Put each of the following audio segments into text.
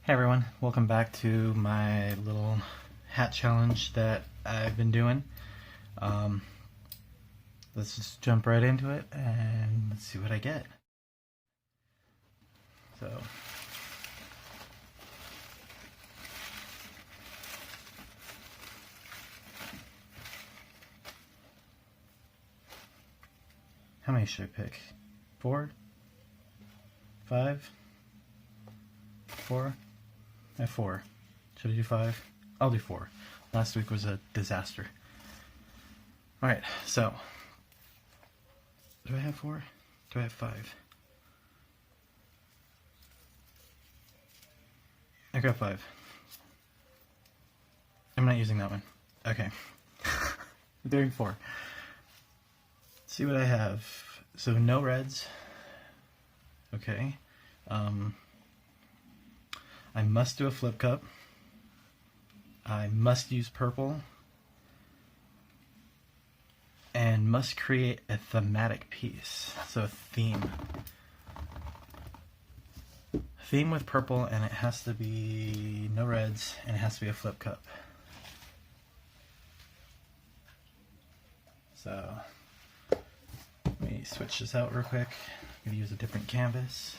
Hey everyone, welcome back to my little hat challenge that I've been doing. Let's just jump right into it and let's see what I get. So, how many should I pick? 4? 5? 4? I have 4. Should I do 5? I'll do 4. Last week was a disaster. Alright, so do I have 4? Do I have 5? I got 5. I'm not using that one. Okay. I'm doing 4. Let's see what I have. So no reds. Okay. I must do a flip cup. I must use purple. And must create a thematic piece. So a theme. Theme with purple, and it has to be no reds, and it has to be a flip cup. So let me switch this out real quick. I'm going to use a different canvas.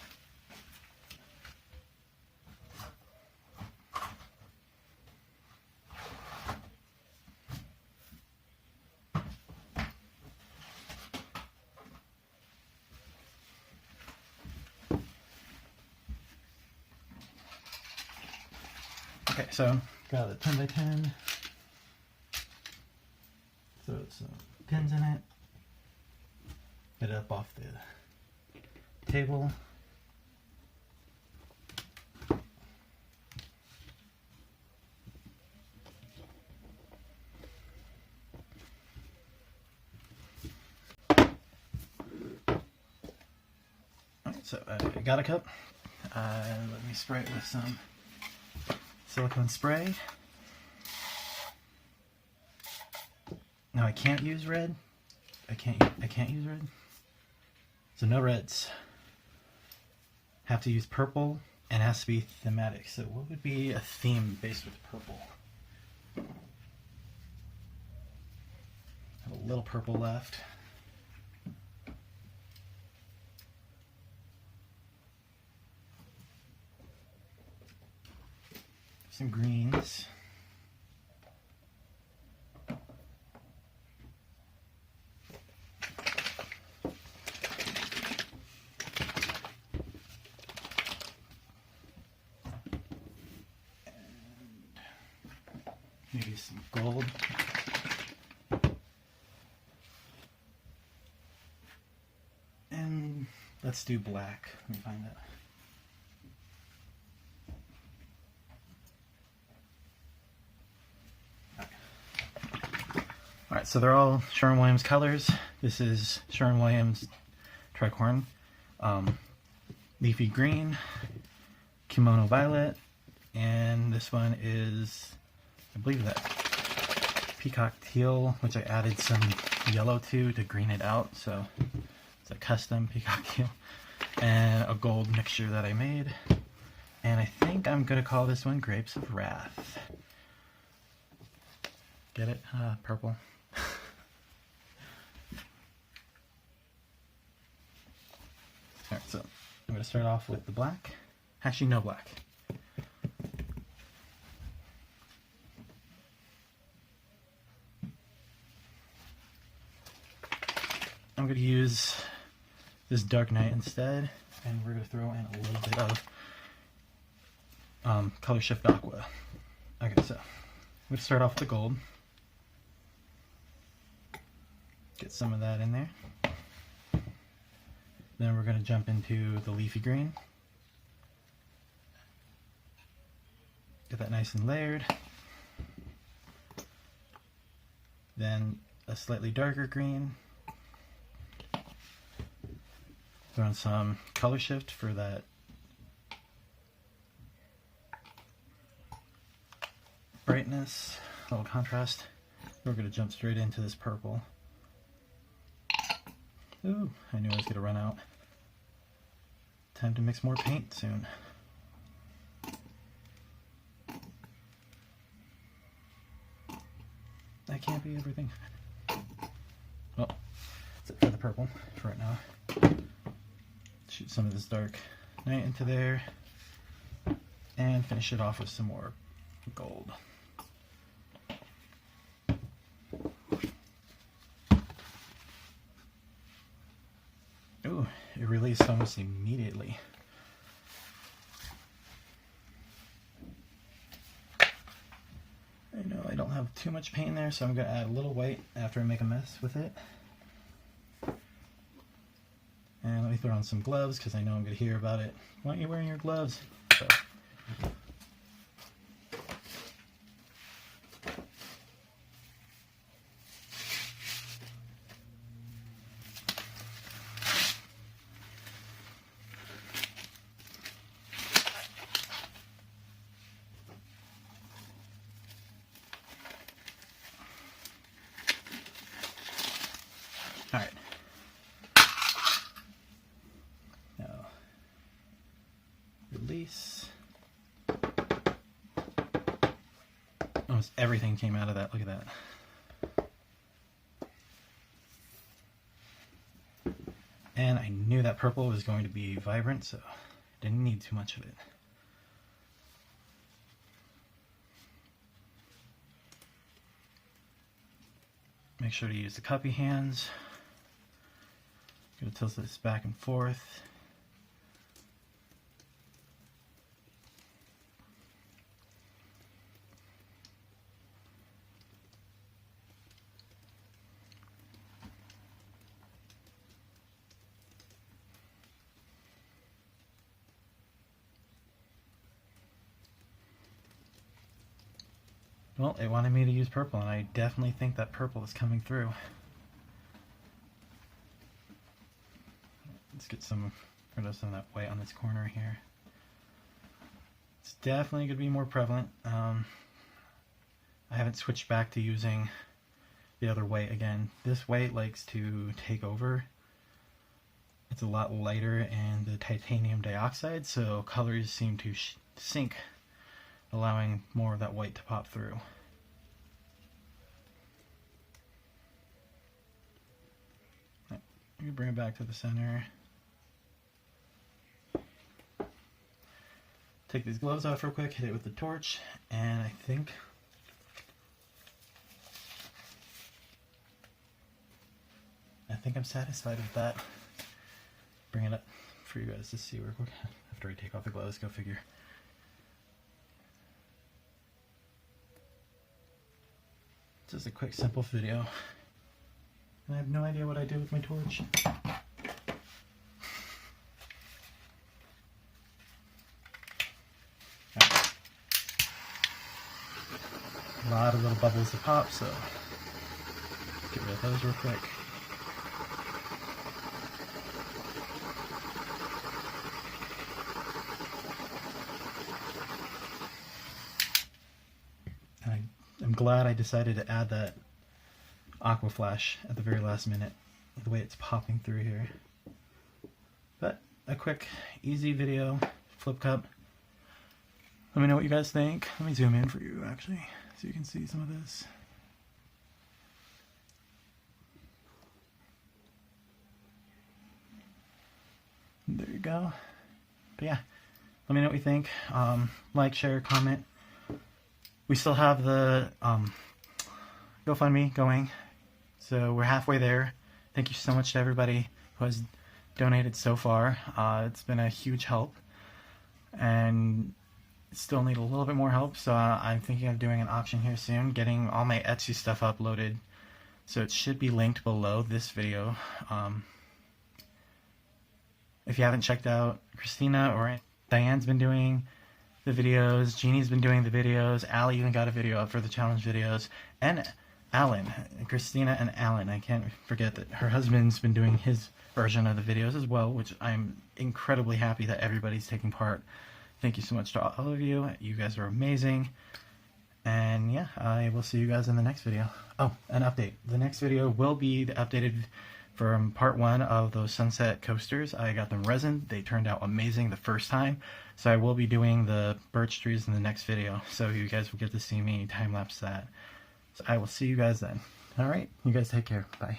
Okay, so got a 10 by 10. Throw some pins in it. Get it up off the table. Alright, so I got a cup. Let me spray it with some silicone spray. Now I can't use red. I can't use red. So no reds. Have to use purple, and it has to be thematic. So what would be a theme based with purple? Have a little purple left. Some greens. Maybe some gold. And let's do black. Let me find that. Alright, so they're all Sherwin Williams colors. This is Sherwin Williams tricorn, leafy green, kimono violet, and this one is, I believe, that peacock teal, which I added some yellow to green it out, so it's a custom peacock teal, and a gold mixture that I made. And I think I'm going to call this one Grapes of Wrath. Get it? Purple. Alright, so I'm going to start off with the black. Actually, no black. I'm going to use this Dark Night instead, and we're going to throw in a little bit of Color Shift Aqua. Okay, so I'm going to start off with the gold. Get some of that in there. Then we're going to jump into the leafy green. Get that nice and layered. Then a slightly darker green. Throw in some color shift for that brightness, a little contrast. We're going to jump straight into this purple. Ooh, I knew I was going to run out. Time to mix more paint soon. that can't be everything. Well, that's it for the purple for right now. Shoot some of this dark night into there and finish it off with some more gold. Ooh, it released almost immediately. I know I don't have too much paint there, so I'm going to add a little white after I make a mess with it. And let me throw on some gloves because I know I'm going to hear about it. Why aren't you wearing your gloves? So. All right. Now, release. Almost everything came out of that. Look at that. And I knew that purple was going to be vibrant, so I didn't need too much of it. Make sure to use the cuppy hands. Going to tilt this back and forth. Well, it wanted me to use purple, and I definitely think that purple is coming through. Let's get some rid of some of that white on this corner here. It's definitely going to be more prevalent. I haven't switched back to using the other white again. This white likes to take over. It's a lot lighter in the titanium dioxide, so colors seem to sink, allowing more of that white to pop through. Let me bring it back to the center. Take these gloves off real quick, hit it with the torch, and I think I'm satisfied with that. Bring it up for you guys to see real quick after I take off the gloves, go figure. Just a quick, simple video. And I have no idea what I did with my torch. Right. A lot of little bubbles to pop, so get rid of those real quick. I'm glad I decided to add that aqua flash at the very last minute, the way it's popping through here. But a quick, easy video, flip cup. Let me know what you guys think. Let me zoom in for you, actually, so you can see some of this. There you go. But yeah, let me know what you think. Like, share, comment. We still have the GoFundMe going, so we're halfway there. Thank you so much to everybody who has donated so far. It's been a huge help, and still need a little bit more help, so I'm thinking of doing an auction here soon, getting all my Etsy stuff uploaded, so it should be linked below this video. If you haven't checked out Christina or Diane's been doing the videos, Jeannie's been doing the videos, Alli even got a video up for the challenge videos, and Alan, Christina and Alan, I can't forget that her husband's been doing his version of the videos as well, which I'm incredibly happy that everybody's taking part. Thank you so much to all of you. You guys are amazing. And yeah, I will see you guys in the next video. Oh, an update. The next video will be the updated from part 1 of those sunset coasters. I got them resin. They turned out amazing the first time. So I will be doing the birch trees in the next video. So you guys will get to see me time-lapse that. So I will see you guys then. All right, you guys take care. Bye.